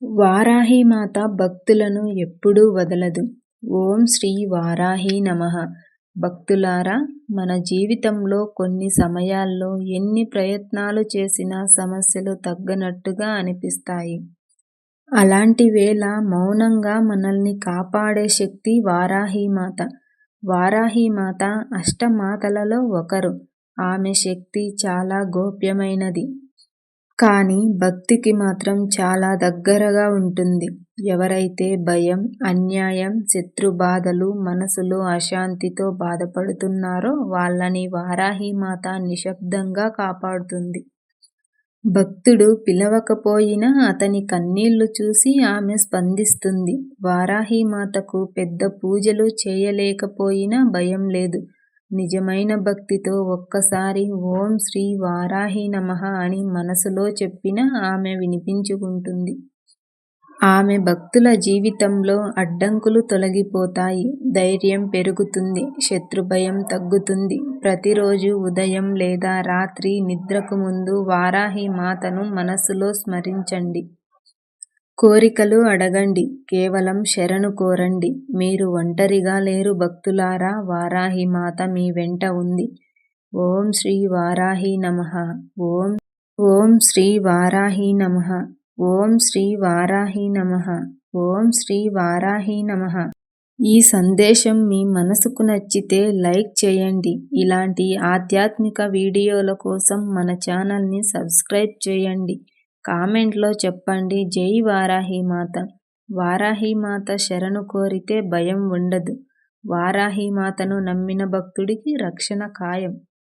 వారాహీమాత భక్తులను ఎప్పుడూ వదలదు. ఓం శ్రీ వారాహీ నమః. భక్తులారా, మన జీవితంలో కొన్ని సమయాల్లో ఎన్ని ప్రయత్నాలు చేసినా సమస్యలు తగ్గనట్టుగా అనిపిస్తాయి. అలాంటి వేళ మౌనంగా మనల్ని కాపాడే శక్తి వారాహీమాత. వారాహీమాత అష్టమాతలలో ఒకరు. ఆమె శక్తి చాలా గోప్యమైనది. కానీ భక్తికి మాత్రం చాలా దగ్గరగా ఉంటుంది. ఎవరైతే భయం, అన్యాయం, శత్రుబాధలు, మనసులో అశాంతితో బాధపడుతున్నారో వాళ్ళని వారాహీమాత నిశ్శబ్దంగా కాపాడుతుంది. భక్తుడు పిలవకపోయినా అతని కన్నీళ్లు చూసి ఆమె స్పందిస్తుంది. వారాహీమాతకు పెద్ద పూజలు చేయలేకపోయినా భయం లేదు. నిజమైన భక్తితో ఒక్కసారి ఓం శ్రీ వారాహీ నమః అని మనసులో చెప్పినా ఆమె వినిపించుకుంటుంది. ఆమె భక్తుల జీవితంలో అడ్డంకులు తొలగిపోతాయి, ధైర్యం పెరుగుతుంది, శత్రుభయం తగ్గుతుంది. ప్రతిరోజు ఉదయం లేదా రాత్రి నిద్రకు ముందు వారాహి మాతను మనసులో స్మరించండి. కోరికలు అడగండి, కేవలం శరణు కోరండి. మీరు ఒంటరిగా లేరు భక్తులారా, వారాహి మాత మీ వెంట ఉంది. ఓం శ్రీ వారాహి నమః. ఓం శ్రీ వారాహి నమః. ఓం శ్రీ వారాహి నమః. ఓం శ్రీ వారాహి నమః. ఈ సందేశం మీ మనసుకు నచ్చితే లైక్ చేయండి. ఇలాంటి ఆధ్యాత్మిక వీడియోల కోసం మన ఛానల్ని సబ్స్క్రైబ్ చేయండి. కామెంట్లో చెప్పండి జై వారాహీమాత. వారాహీమాత శరణు కోరితే భయం ఉండదు. వారాహీమాతను నమ్మిన భక్తుడికి రక్షణ ఖాయం.